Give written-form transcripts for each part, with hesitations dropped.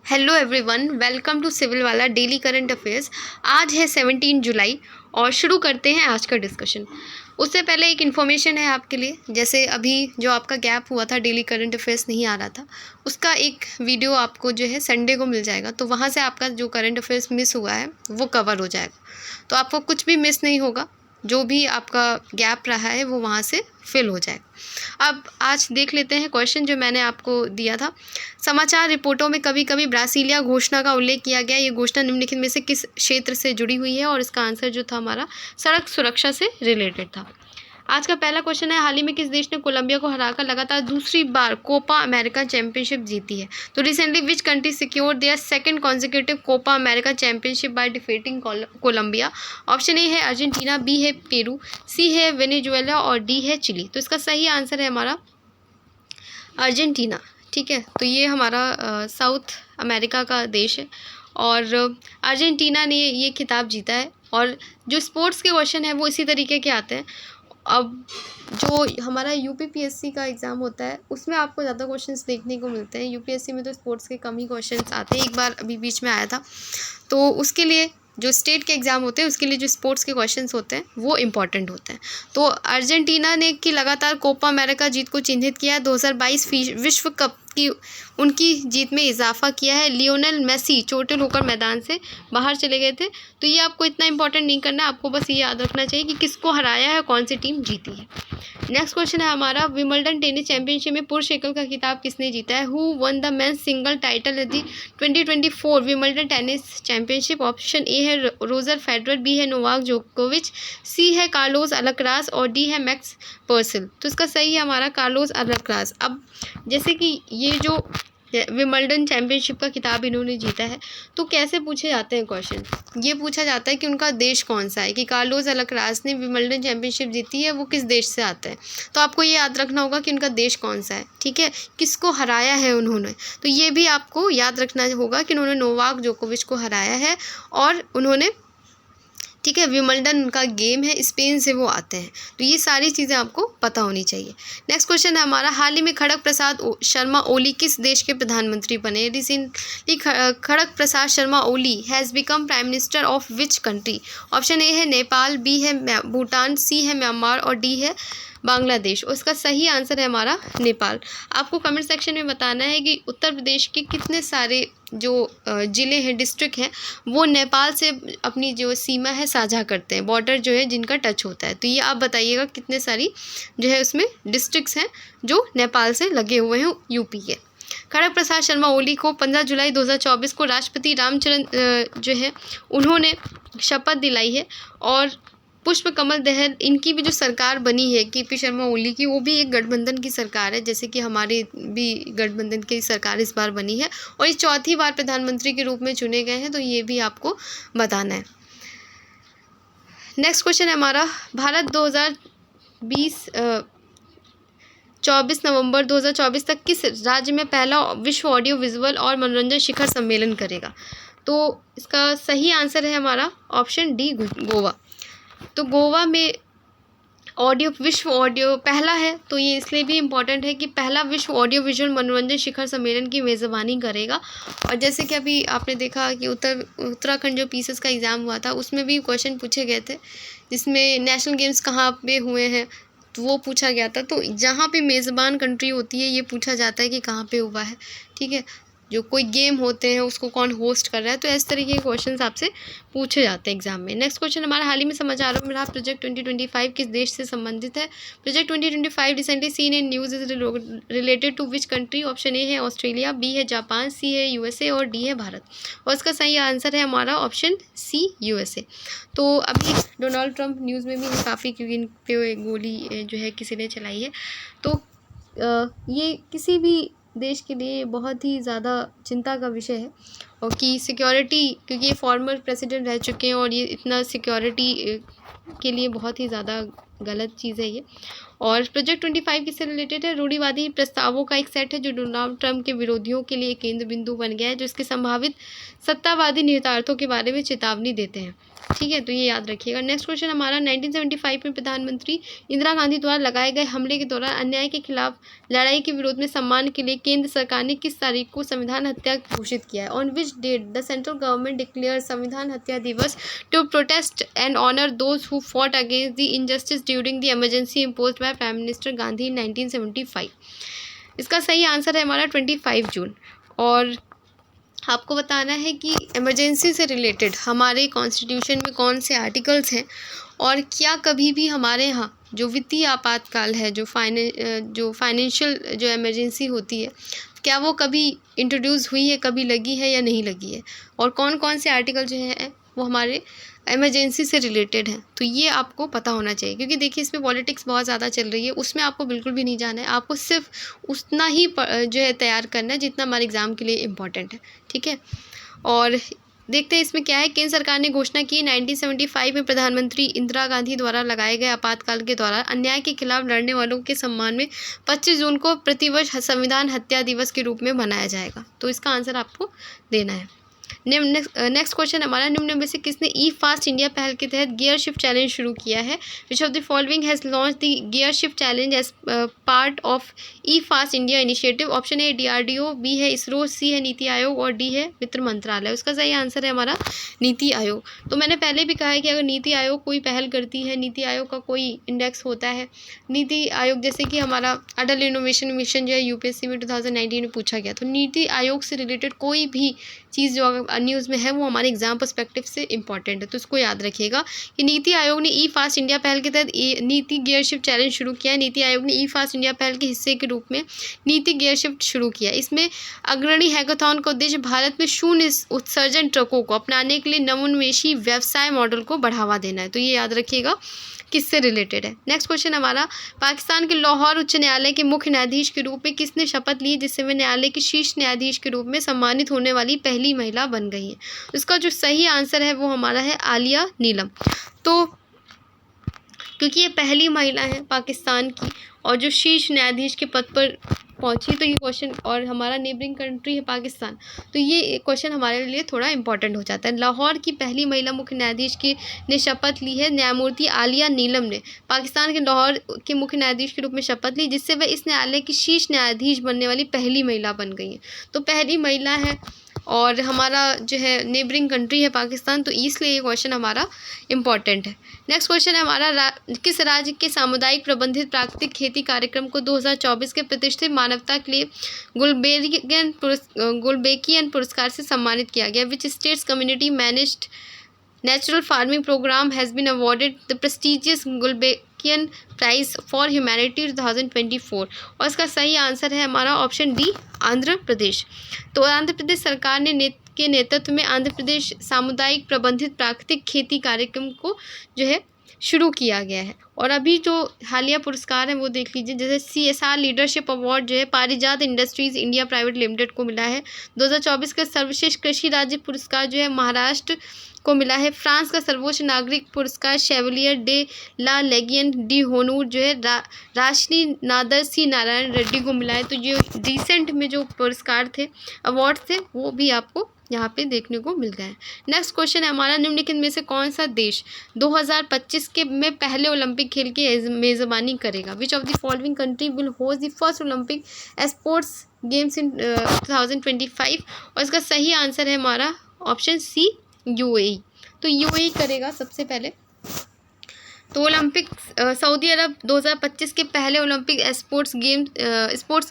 Hello everyone, welcome to civil वाला daily current affairs. आज है 17 जुलाई और शुरू करते हैं आज का डिस्कशन। उससे पहले एक इन्फॉर्मेशन है आपके लिए। जैसे अभी जो आपका गैप हुआ था, डेली करंट अफेयर्स नहीं आ रहा था, उसका एक वीडियो आपको जो है संडे को मिल जाएगा। तो वहाँ से आपका जो करंट अफेयर्स मिस हुआ है वो कवर हो जाएगा, तो आपको कुछ भी मिस नहीं होगा। जो भी आपका गैप रहा है वो वहाँ से फिल हो जाएगा। अब आज देख लेते हैं क्वेश्चन जो मैंने आपको दिया था। समाचार रिपोर्टों में कभी कभी ब्रासीलिया घोषणा का उल्लेख किया गया। ये घोषणा निम्नलिखित में से किस क्षेत्र से जुड़ी हुई है? और इसका आंसर जो था हमारा सड़क सुरक्षा से रिलेटेड था। आज का पहला क्वेश्चन है, हाल ही में किस देश ने कोलंबिया को हराकर लगातार दूसरी बार कोपा अमेरिका चैंपियनशिप जीती है? तो recently which country secured their second consecutive Copa America championship by defeating Colombia? Option A है अर्जेंटीना, बी है पेरू, सी है वेनेजुएला और डी है चिली। तो इसका सही आंसर है हमारा अर्जेंटीना। ठीक है, तो ये हमारा साउथ अमेरिका का देश है और अर्जेंटीना ने ये खिताब जीता है। और जो स्पोर्ट्स के क्वेश्चन है वो इसी तरीके के आते हैं। अब जो हमारा यूपीपीएससी का एग्ज़ाम होता है उसमें आपको ज़्यादा क्वेश्चंस देखने को मिलते हैं। यूपीएससी में तो स्पोर्ट्स के कम ही क्वेश्चंस आते हैं। एक बार अभी बीच में आया था, तो उसके लिए जो स्टेट के एग्ज़ाम होते हैं उसके लिए जो स्पोर्ट्स के क्वेश्चंस होते हैं वो इम्पॉर्टेंट होते हैं। तो अर्जेंटीना ने की लगातार कोपा अमेरिका जीत को चिन्हित किया है। 2022 विश्व कप की उनकी जीत में इजाफा किया है। लियोनेल मेसी चोटिल होकर मैदान से बाहर चले गए थे। तो ये आपको इतना इंपॉर्टेंट नहीं करना है, आपको बस ये याद रखना चाहिए कि किसको हराया है, कौन सी टीम जीती है। नेक्स्ट क्वेश्चन है हमारा, विंबलडन टेनिस चैंपियनशिप में पुरुष एकल का खिताब किसने जीता है? Who one the men's single title at the 2024 Wimbledon tennis championship? Option A है रोजर फेडरर, बी है नोवाक जोकोविच, सी है कार्लोस अल्कराज और डी है मैक्स पर्सिल। तो इसका सही है हमारा कार्लोस अल्कराज। अब जैसे कि ये जो विंबलडन चैंपियनशिप का खिताब इन्होंने जीता है, तो कैसे पूछे जाते हैं क्वेश्चन? ये पूछा जाता है कि उनका देश कौन सा है, कि कार्लोस अल्कराज ने विंबलडन चैंपियनशिप जीती है, वो किस देश से आते हैं। तो आपको ये याद रखना होगा कि उनका देश कौन सा है। ठीक है, किसको हराया है उन्होंने, तो ये भी आपको याद रखना होगा कि उन्होंने नोवाक जोकोविच को हराया है और उन्होंने, ठीक है, विंबलडन उनका गेम है, स्पेन से वो आते हैं। तो ये सारी चीज़ें आपको पता होनी चाहिए। नेक्स्ट क्वेश्चन है हमारा, हाल ही में खड़ग प्रसाद शर्मा ओली किस देश के प्रधानमंत्री बने? Recently Khadga Prasad Sharma Oli has become prime minister of which country? Option A है नेपाल, बी है भूटान, सी है म्यांमार और डी है बांग्लादेश। उसका सही आंसर है हमारा नेपाल। आपको कमेंट सेक्शन में बताना है कि उत्तर प्रदेश के कितने सारे जो ज़िले हैं, डिस्ट्रिक्ट हैं, वो नेपाल से अपनी जो सीमा है साझा करते हैं, बॉर्डर जो है जिनका टच होता है। तो ये आप बताइएगा कितने सारी जो है उसमें डिस्ट्रिक्ट्स हैं जो नेपाल से लगे हुए हैं यूपी के। खड़ग प्रसाद शर्मा ओली को 15 जुलाई 2024 को राष्ट्रपति रामचरण जो है उन्होंने शपथ दिलाई है। और पुष्प कमल दहल इनकी भी जो सरकार बनी है केपी शर्मा ओली की, वो भी एक गठबंधन की सरकार है, जैसे कि हमारी भी गठबंधन की सरकार इस बार बनी है और ये चौथी बार प्रधानमंत्री के रूप में चुने गए हैं। तो ये भी आपको बताना है। नेक्स्ट क्वेश्चन है हमारा, भारत 24 नवंबर 2024 तक किस राज्य में पहला विश्व ऑडियो विजुअल और मनोरंजन शिखर सम्मेलन करेगा? तो इसका सही आंसर है हमारा ऑप्शन डी, गोवा। तो गोवा में विश्व ऑडियो पहला है, तो ये इसलिए भी इम्पॉर्टेंट है कि पहला विश्व ऑडियो विजुअल मनोरंजन शिखर सम्मेलन की मेज़बानी करेगा। और जैसे कि अभी आपने देखा कि उत्तराखंड जो पीसेस का एग्ज़ाम हुआ था उसमें भी क्वेश्चन पूछे गए थे, जिसमें नेशनल गेम्स कहाँ पे हुए हैं तो वो पूछा गया था। तो जहाँ पे मेज़बान कंट्री होती है ये पूछा जाता है कि कहाँ पे हुआ है। ठीक है, जो कोई गेम होते हैं उसको कौन होस्ट कर रहा है, तो इस तरीके के क्वेश्चंस आपसे पूछे जाते हैं एग्जाम में। नेक्स्ट क्वेश्चन हमारा, हाल ही में समाचारों में रहा प्रोजेक्ट 2025 किस देश से संबंधित है? Project 2025 recently seen in news is related to which country? Option A है ऑस्ट्रेलिया, बी है जापान, सी है यूएसए और डी है भारत। और इसका सही आंसर है हमारा ऑप्शन सी, यूएसए। तो अभी डोनाल्ड ट्रंप न्यूज़ में भी है काफ़ी, क्योंकि इन पे गोली जो है किसी ने चलाई है। तो ये किसी भी देश के लिए बहुत ही ज़्यादा चिंता का विषय है, और कि सिक्योरिटी, क्योंकि ये फॉर्मर प्रेसिडेंट रह चुके हैं और ये इतना सिक्योरिटी के लिए बहुत ही ज़्यादा गलत चीज़ है ये। और प्रोजेक्ट 25 किससे रिलेटेड है? रूढ़िवादी प्रस्तावों का एक सेट है जो डोनाल्ड ट्रंप के विरोधियों के लिए केंद्र बिंदु बन गया है, जो इसके संभावित सत्तावादी निहितार्थों के बारे में चेतावनी देते हैं। ठीक है, तो ये याद रखिएगा। नेक्स्ट क्वेश्चन हमारा 1975 में प्रधानमंत्री इंदिरा गांधी द्वारा लगाए गए हमले के दौरान अन्याय के खिलाफ लड़ाई के विरोध में सम्मान के लिए केंद्र सरकार ने किस तारीख को संविधान हत्या घोषित किया है? On which date the central government declare Samvidhan Hatya Diwas to protest and honour those who fought against the injustice during the emergency imposed by prime minister Gandhi in 1975। इसका सही आंसर है हमारा 25 जून। और आपको बताना है कि इमरजेंसी से रिलेटेड हमारे कॉन्स्टिट्यूशन में कौन से आर्टिकल्स हैं और क्या कभी भी हमारे यहाँ जो वित्तीय आपातकाल है, जो फाइनेंशियल जो इमरजेंसी होती है, क्या वो कभी इंट्रोड्यूस हुई है, कभी लगी है या नहीं लगी है, और कौन कौन से आर्टिकल जो हैं वो हमारे इमरजेंसी से रिलेटेड हैं। तो ये आपको पता होना चाहिए, क्योंकि देखिए इसमें पॉलिटिक्स बहुत ज़्यादा चल रही है, उसमें आपको बिल्कुल भी नहीं जाना है। आपको सिर्फ उतना ही जो है तैयार करना है जितना हमारे एग्ज़ाम के लिए इम्पॉर्टेंट है, ठीक है। और देखते हैं इसमें क्या है। केंद्र सरकार ने घोषणा की 1975 में प्रधानमंत्री इंदिरा गांधी द्वारा लगाए गए आपातकाल के दौरान अन्याय के खिलाफ लड़ने वालों के सम्मान में 25 जून को प्रतिवर्ष संविधान हत्या दिवस के रूप में मनाया जाएगा। तो इसका आंसर आपको देना है। नेक्स्ट क्वेश्चन हमारा, निम्न में से किसने ई फास्ट इंडिया पहल के तहत गियर शिफ्ट चैलेंज शुरू किया है? Which of the following has launched the gear shift challenge as part of e fast India initiative? Option A DRDO, B है इसरो, सी है नीति आयोग और डी है वित्त मंत्रालय। उसका सही आंसर है हमारा नीति आयोग। तो मैंने पहले भी कहा है कि अगर नीति आयोग कोई पहल करती है, नीति आयोग का कोई इंडेक्स होता है, नीति आयोग जैसे कि हमारा अटल इनोवेशन मिशन जो है UPSC में 2019 में पूछा गया, तो नीति आयोग से रिलेटेड कोई भी चीज़ जो न्यूज़ में है वो हमारे एग्जाम पर्सपेक्टिव से इंपॉर्टेंट है। तो इसको याद रखिएगा कि नीति आयोग ने ई फास्ट इंडिया पहल के तहत नीति गियर शिफ्ट चैलेंज शुरू किया है। नीति आयोग ने ई फास्ट इंडिया पहल के हिस्से के रूप में नीति गियर शिफ्ट शुरू किया। इसमें अग्रणी हैकाथॉन का उद्देश्य भारत में शून्य उत्सर्जन ट्रकों को अपनाने के लिए नवोन्मेषी व्यवसाय मॉडल को बढ़ावा देना है। तो ये याद रखिएगा किससे रिलेटेड है। नेक्स्ट क्वेश्चन हमारा, पाकिस्तान के लाहौर उच्च न्यायालय के मुख्य न्यायाधीश के रूप में किसने शपथ ली, जिससे वे न्यायालय के शीर्ष न्यायाधीश के रूप में सम्मानित होने वाली पहली महिला बन गई है? इसका जो सही आंसर है वो हमारा है आलिया नीलम। तो क्योंकि ये पहली महिला है पाकिस्तान की और जो शीर्ष न्यायाधीश के पद पर पहुंची, तो ये क्वेश्चन, और हमारा नेबरिंग कंट्री है पाकिस्तान, तो ये क्वेश्चन हमारे लिए थोड़ा इंपॉर्टेंट हो जाता है। लाहौर की पहली महिला मुख्य न्यायाधीश की ने शपथ ली है, न्यायमूर्ति आलिया नीलम ने पाकिस्तान के लाहौर के मुख्य न्यायाधीश के रूप में शपथ ली, जिससे वह इस न्यायालय की शीर्ष न्यायाधीश बनने वाली पहली महिला बन गई है। तो पहली महिला है और हमारा जो है नेबरिंग कंट्री है पाकिस्तान, तो इसलिए ये क्वेश्चन हमारा इम्पॉर्टेंट है। नेक्स्ट क्वेश्चन है हमारा, किस राज्य के सामुदायिक प्रबंधित प्राकृतिक खेती कार्यक्रम को 2024 के प्रतिष्ठित मानवता के लिए गुलबेकियन पुरस्कार से सम्मानित किया गया? Which states community managed natural farming programme has been awarded the prestigious Gulbenkian prize for humanity 2024? और इसका सही आंसर है हमारा ऑप्शन डी, आंध्र प्रदेश। तो आंध्र प्रदेश सरकार ने के नेतृत्व में आंध्र प्रदेश सामुदायिक प्रबंधित प्राकृतिक खेती कार्यक्रम को जो है शुरू किया गया है। और अभी जो हालिया पुरस्कार है वो देख लीजिए, जैसे CSR लीडरशिप अवार्ड जो है पारिजात इंडस्ट्रीज इंडिया प्राइवेट लिमिटेड को मिला है। 2024 का सर्वश्रेष्ठ कृषि राज्य पुरस्कार जो है महाराष्ट्र को मिला है। फ्रांस का सर्वोच्च नागरिक पुरस्कार शेवलियर डे ला लेगियन डी होनूर जो है राशनी नादर सी नारायण रेड्डी को मिला है। तो जो रिसेंट में जो पुरस्कार थे, अवार्ड थे, वो भी आपको यहाँ पे देखने को मिल गए हैं। नेक्स्ट क्वेश्चन है हमारा, निम्नलिखित में से कौन सा देश 2025 के में पहले ओलंपिक खेल की मेज़बानी करेगा? Which of the following country will host the first Olympic sports games in 2025? और इसका सही आंसर है हमारा ऑप्शन सी, UAE। तो UAE करेगा सबसे पहले। तो ओलंपिक सऊदी अरब 2025 के पहले ओलंपिक स्पोर्ट्स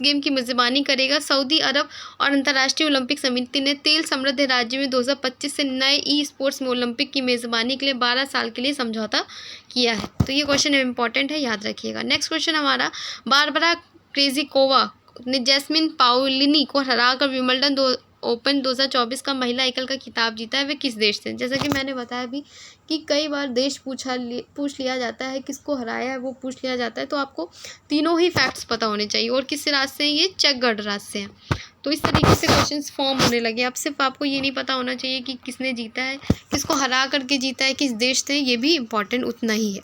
गेम की मेज़बानी करेगा। सऊदी अरब और अंतर्राष्ट्रीय ओलंपिक समिति ने तेल समृद्ध राज्य में 2025 से नए ई स्पोर्ट्स में ओलंपिक की मेज़बानी के लिए 12 साल के लिए समझौता किया है। तो ये क्वेश्चन इंपॉर्टेंट है, याद रखिएगा। नेक्स्ट क्वेश्चन हमारा, बारबरा क्रेजिकोवा ने जैस्मिन पाउलिनी को हराकर विंबलडन ओपन 2024 का महिला एकल का खिताब जीता है। वे किस देश से? जैसा कि मैंने बताया भी कि कई बार देश पूछ लिया जाता है, किसको हराया है वो पूछ लिया जाता है, तो आपको तीनों ही फैक्ट्स पता होने चाहिए। और किस राज्य से? ये चेक गणराज्य से हैं। तो इस तरीके से क्वेश्चंस फॉर्म होने लगे। अब सिर्फ आपको ये नहीं पता होना चाहिए कि किसने जीता है, किसको हरा करके जीता है, किस देश से, ये भी इम्पॉर्टेंट उतना ही है।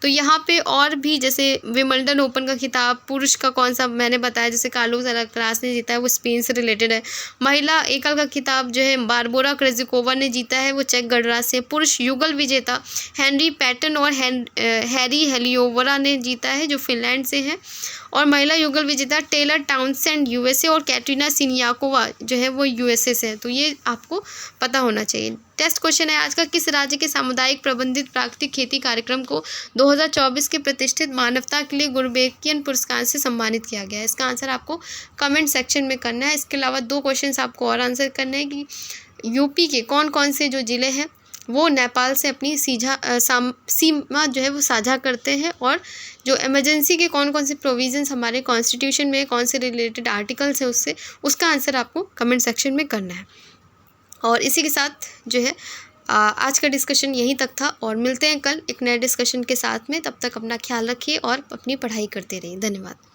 तो यहाँ पे और भी जैसे विंबलडन ओपन का खिताब पुरुष का कौन सा मैंने बताया, जैसे कार्लोस अल्काराज ने जीता है, वो स्पेन से रिलेटेड है। महिला एकल का खिताब जो है बारबोरा क्रेजिकोवा ने जीता है, वो चेक गणराज्य से। पुरुष युगल विजेता हेनरी पैटन और हैरी हेलियोवरा ने जीता है, जो फिनलैंड से है। और महिला युगल विजेता टेलर टाउनसेंड यूएसए और कैटरीना सिनियाकोवा जो है वो यूएसए से है। तो ये आपको पता होना चाहिए। टेस्ट क्वेश्चन है आज का, किस राज्य के सामुदायिक प्रबंधित प्राकृतिक खेती कार्यक्रम को 2024 के प्रतिष्ठित मानवता के लिए गुलबेकियन पुरस्कार से सम्मानित किया गया है? इसका आंसर आपको कमेंट सेक्शन में करना है। इसके अलावा 2 क्वेश्चन आपको और आंसर करना है कि यूपी के कौन कौन से जो ज़िले हैं वो नेपाल से अपनी सीमा जो है वो साझा करते हैं, और जो इमरजेंसी के कौन कौन से प्रोविजंस हमारे कॉन्स्टिट्यूशन में कौन से रिलेटेड आर्टिकल्स है उससे, उसका आंसर आपको कमेंट सेक्शन में करना है। और इसी के साथ जो है आज का डिस्कशन यहीं तक था, और मिलते हैं कल एक नए डिस्कशन के साथ में। तब तक अपना ख्याल रखिए और अपनी पढ़ाई करते रहिए। धन्यवाद।